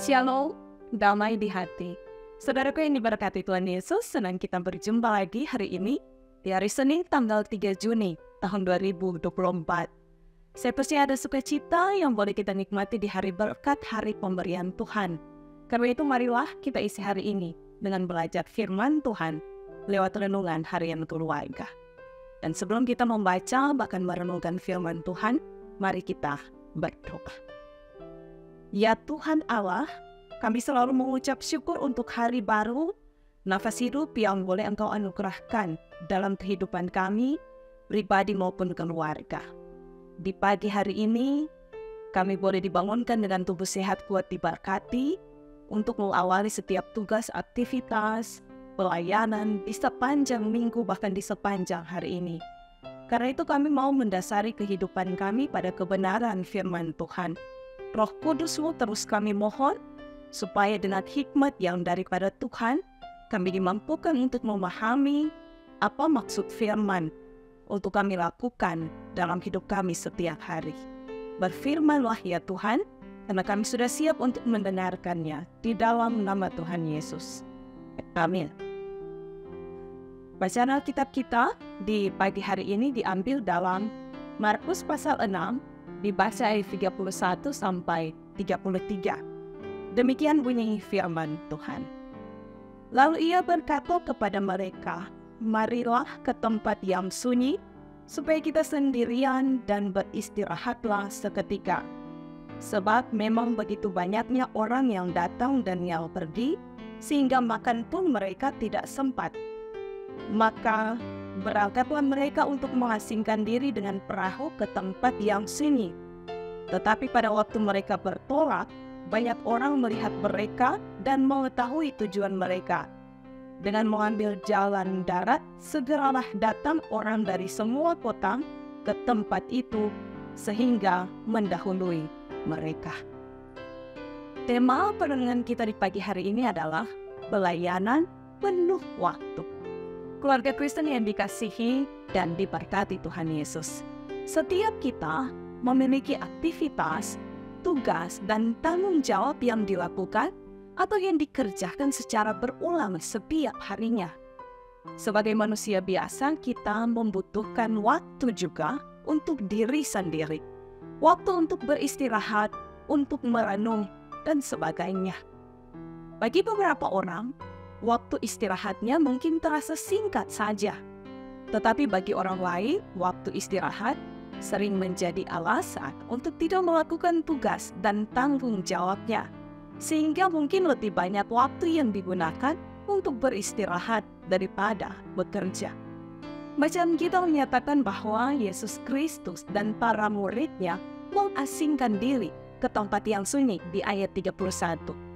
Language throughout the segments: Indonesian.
Shalom, damai di hati. Saudaraku yang diberkati Tuhan Yesus, senang kita berjumpa lagi hari ini di hari Senin tanggal 3 Juni tahun 2024. Saya percaya ada sukacita yang boleh kita nikmati di hari berkat hari pemberian Tuhan. Karena itu marilah kita isi hari ini dengan belajar firman Tuhan lewat renungan harian keluarga. Dan sebelum kita membaca bahkan merenungkan firman Tuhan, mari kita berdoa. Ya Tuhan Allah, kami selalu mengucap syukur untuk hari baru, nafas hidup yang boleh Engkau anugerahkan dalam kehidupan kami, pribadi maupun keluarga. Di pagi hari ini, kami boleh dibangunkan dengan tubuh sehat kuat diberkati untuk mengawali setiap tugas, aktivitas, pelayanan di sepanjang minggu bahkan di sepanjang hari ini. Karena itu kami mau mendasari kehidupan kami pada kebenaran firman Tuhan. Roh Kudus-Mu terus kami mohon, supaya dengan hikmat yang daripada Tuhan, kami dimampukan untuk memahami apa maksud firman untuk kami lakukan dalam hidup kami setiap hari. Berfirmanlah ya Tuhan, karena kami sudah siap untuk mendengarkannya di dalam nama Tuhan Yesus. Amin. Bacaan Alkitab kita di pagi hari ini diambil dalam Markus pasal 6, dibaca ayat 31 sampai 33. Demikian bunyi firman Tuhan. Lalu ia berkata kepada mereka, marilah ke tempat yang sunyi, supaya kita sendirian dan beristirahatlah seketika. Sebab memang begitu banyaknya orang yang datang dan yang pergi, sehingga makan pun mereka tidak sempat. Maka berangkatlah mereka untuk mengasingkan diri dengan perahu ke tempat yang sunyi. Tetapi pada waktu mereka bertolak, banyak orang melihat mereka dan mengetahui tujuan mereka. Dengan mengambil jalan darat, segeralah datang orang dari semua kota ke tempat itu, sehingga mendahului mereka. Tema perenungan kita di pagi hari ini adalah pelayanan penuh waktu. Keluarga Kristen yang dikasihi dan diberkati Tuhan Yesus. Setiap kita memiliki aktivitas, tugas, dan tanggung jawab yang dilakukan atau yang dikerjakan secara berulang setiap harinya. Sebagai manusia biasa, kita membutuhkan waktu juga untuk diri sendiri. Waktu untuk beristirahat, untuk merenung, dan sebagainya. Bagi beberapa orang, waktu istirahatnya mungkin terasa singkat saja. Tetapi bagi orang lain, waktu istirahat sering menjadi alasan untuk tidak melakukan tugas dan tanggung jawabnya. Sehingga mungkin lebih banyak waktu yang digunakan untuk beristirahat daripada bekerja. Bacaan kita menyatakan bahwa Yesus Kristus dan para muridnya mengasingkan diri ke tempat yang sunyi di ayat 31.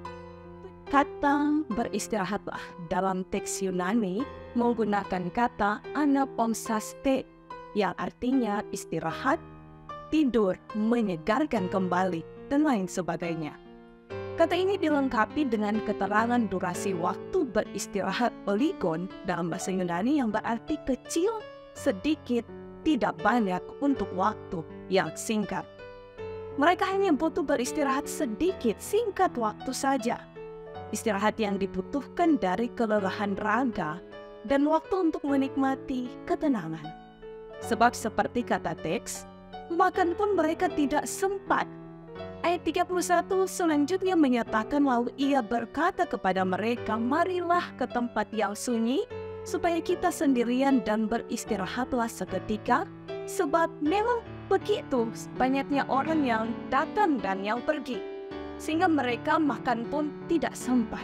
Kata beristirahatlah dalam teks Yunani menggunakan kata anapomsaste yang artinya istirahat, tidur, menyegarkan kembali, dan lain sebagainya. Kata ini dilengkapi dengan keterangan durasi waktu beristirahat poligon dalam bahasa Yunani yang berarti kecil, sedikit, tidak banyak untuk waktu yang singkat. Mereka hanya butuh beristirahat sedikit, singkat waktu saja. Istirahat yang dibutuhkan dari kelelahan raga dan waktu untuk menikmati ketenangan. Sebab seperti kata teks, makan pun mereka tidak sempat. Ayat 31 selanjutnya menyatakan lalu ia berkata kepada mereka, marilah ke tempat yang sunyi, supaya kita sendirian dan beristirahatlah seketika, sebab memang begitu banyaknya orang yang datang dan yang pergi, sehingga mereka makan pun tidak sempat.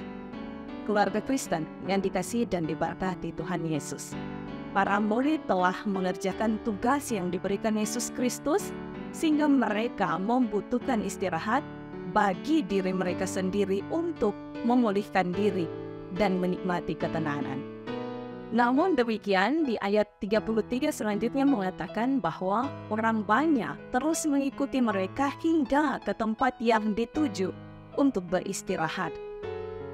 Keluarga Kristen yang dikasihi dan diberkati Tuhan Yesus. Para murid telah mengerjakan tugas yang diberikan Yesus Kristus, sehingga mereka membutuhkan istirahat bagi diri mereka sendiri untuk memulihkan diri dan menikmati ketenangan. Namun demikian, di ayat 33 selanjutnya mengatakan bahwa orang banyak terus mengikuti mereka hingga ke tempat yang dituju untuk beristirahat.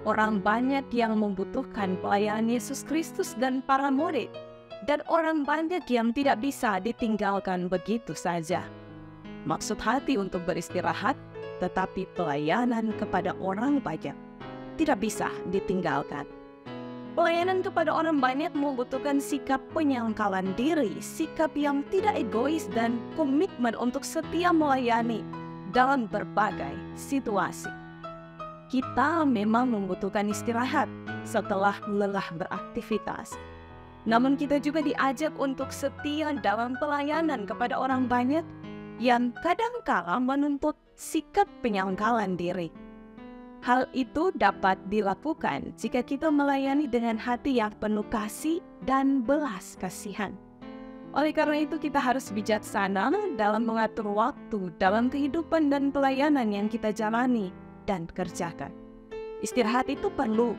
Orang banyak yang membutuhkan pelayanan Yesus Kristus dan para murid, dan orang banyak yang tidak bisa ditinggalkan begitu saja. Maksud hati untuk beristirahat tetapi pelayanan kepada orang banyak tidak bisa ditinggalkan. Pelayanan kepada orang banyak membutuhkan sikap penyangkalan diri, sikap yang tidak egois, dan komitmen untuk setia melayani dalam berbagai situasi. Kita memang membutuhkan istirahat setelah lelah beraktivitas. Namun kita juga diajak untuk setia dalam pelayanan kepada orang banyak yang kadangkala menuntut sikap penyangkalan diri. Hal itu dapat dilakukan jika kita melayani dengan hati yang penuh kasih dan belas kasihan. Oleh karena itu kita harus bijaksana dalam mengatur waktu dalam kehidupan dan pelayanan yang kita jalani dan kerjakan. Istirahat itu perlu,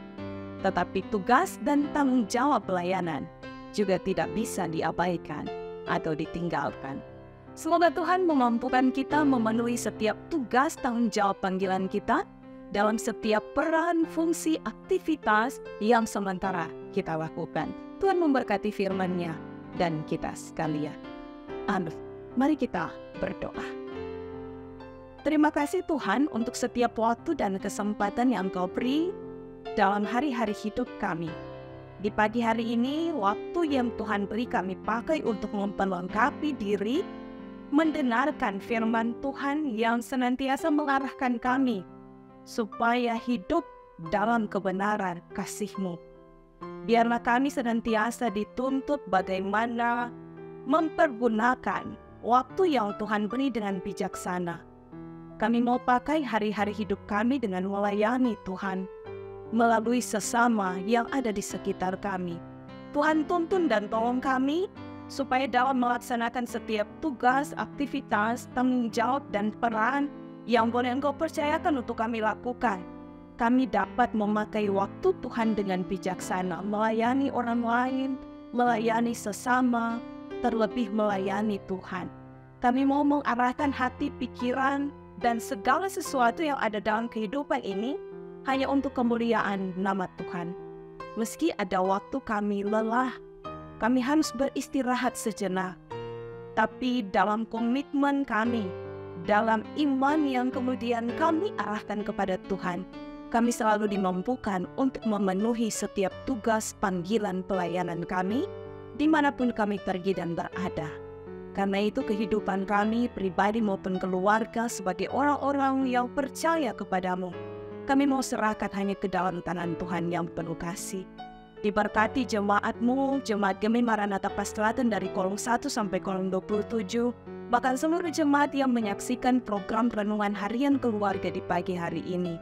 tetapi tugas dan tanggung jawab pelayanan juga tidak bisa diabaikan atau ditinggalkan. Semoga Tuhan memampukan kita memenuhi setiap tugas tanggung jawab panggilan kita dalam setiap peran, fungsi, aktivitas yang sementara kita lakukan. Tuhan memberkati firman-Nya dan kita sekalian. Amin. Mari kita berdoa. Terima kasih Tuhan untuk setiap waktu dan kesempatan yang Engkau beri dalam hari-hari hidup kami. Di pagi hari ini, waktu yang Tuhan beri kami pakai untuk memperlengkapi diri, mendengarkan firman Tuhan yang senantiasa mengarahkan kami supaya hidup dalam kebenaran kasih-Mu. Biarlah kami senantiasa dituntut bagaimana mempergunakan waktu yang Tuhan beri dengan bijaksana. Kami mau pakai hari-hari hidup kami dengan melayani Tuhan melalui sesama yang ada di sekitar kami. Tuhan tuntun dan tolong kami supaya dalam melaksanakan setiap tugas, aktivitas, tanggung jawab, dan peran yang boleh Engkau percayakan untuk kami lakukan, kami dapat memakai waktu Tuhan dengan bijaksana, melayani orang lain, melayani sesama, terlebih melayani Tuhan. Kami mau mengarahkan hati, pikiran, dan segala sesuatu yang ada dalam kehidupan ini hanya untuk kemuliaan nama Tuhan. Meski ada waktu kami lelah, kami harus beristirahat sejenak. Tapi dalam komitmen kami, dalam iman yang kemudian kami arahkan kepada Tuhan, kami selalu dimampukan untuk memenuhi setiap tugas panggilan pelayanan kami, dimanapun kami pergi dan berada. Karena itu kehidupan kami, pribadi maupun keluarga, sebagai orang-orang yang percaya kepadamu, kami mau serahkan hanya ke dalam tangan Tuhan yang penuh kasih. Diberkati jemaat-Mu, jemaat Gemi Maranatha Pastratan dari kolom 1 sampai kolom 27, bahkan seluruh jemaat yang menyaksikan program renungan harian keluarga di pagi hari ini.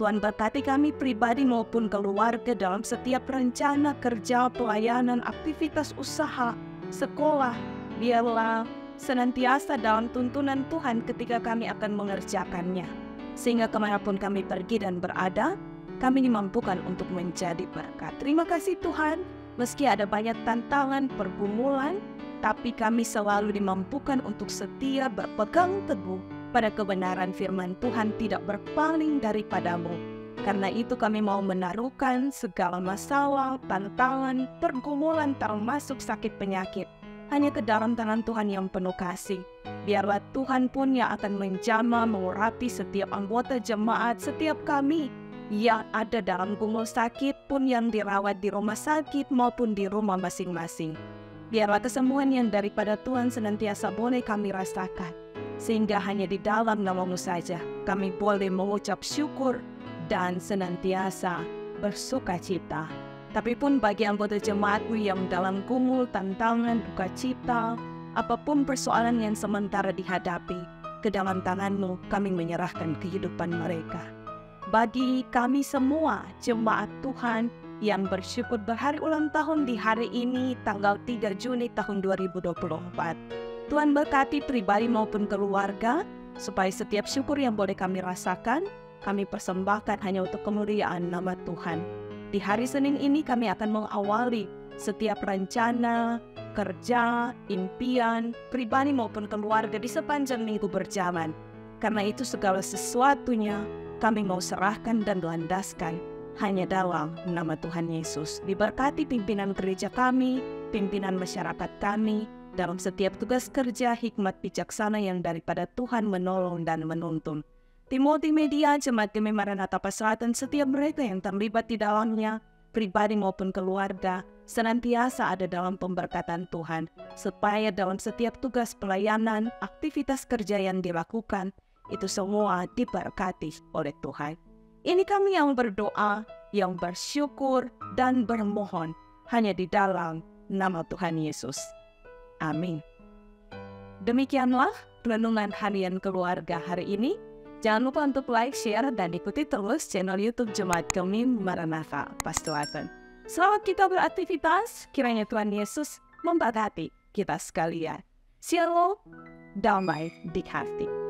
Tuhan berkati kami pribadi maupun keluarga dalam setiap rencana kerja, pelayanan, aktivitas usaha, sekolah. Biarlah senantiasa dalam tuntunan Tuhan ketika kami akan mengerjakannya. Sehingga kemanapun kami pergi dan berada, kami dimampukan untuk menjadi berkat. Terima kasih Tuhan, meski ada banyak tantangan, pergumulan, tapi kami selalu dimampukan untuk setia berpegang teguh pada kebenaran firman Tuhan, tidak berpaling daripadamu. Karena itu kami mau menaruhkan segala masalah, tantangan, pergumulan, termasuk sakit penyakit, hanya ke dalam tangan Tuhan yang penuh kasih. Biarlah Tuhan pun yang akan menjamah, mengurapi setiap anggota jemaat, setiap kami yang ada dalam gumul sakit pun, yang dirawat di rumah sakit maupun di rumah masing-masing. Biarlah kesembuhan yang daripada Tuhan senantiasa boleh kami rasakan, sehingga hanya di dalam nama-Mu saja kami boleh mengucap syukur dan senantiasa bersuka cita. Tapi pun bagi anggota jemaat-Mu yang dalam gumul, tantangan, duka cita, apapun persoalan yang sementara dihadapi, ke dalam tangan-Mu kami menyerahkan kehidupan mereka. Bagi kami semua jemaat Tuhan yang bersyukur berhari ulang tahun di hari ini tanggal 3 Juni tahun 2024, Tuhan berkati pribadi maupun keluarga, supaya setiap syukur yang boleh kami rasakan, kami persembahkan hanya untuk kemuliaan nama Tuhan. Di hari Senin ini kami akan mengawali setiap rencana, kerja, impian, pribadi maupun keluarga di sepanjang minggu berjalan. Karena itu segala sesuatunya kami mau serahkan dan landaskan hanya dalam nama Tuhan Yesus. Diberkati pimpinan gereja kami, pimpinan masyarakat kami, dalam setiap tugas kerja, hikmat bijaksana yang daripada Tuhan menolong dan menuntun. tim multimedia Jemaat Gemi Maranatha Paselatan, setiap mereka yang terlibat di dalamnya, pribadi maupun keluarga, senantiasa ada dalam pemberkatan Tuhan, supaya dalam setiap tugas pelayanan, aktivitas kerja yang dilakukan, itu semua diberkati oleh Tuhan. Ini kami yang berdoa, yang bersyukur, dan bermohon hanya di dalam nama Tuhan Yesus. Amin. Demikianlah renungan harian keluarga hari ini. Jangan lupa untuk like, share, dan ikuti terus channel YouTube Jemaat Gemi Maranatha Paselatan. Selamat kita beraktivitas, kiranya Tuhan Yesus memberkati kita sekalian. Shalom, damai di hati.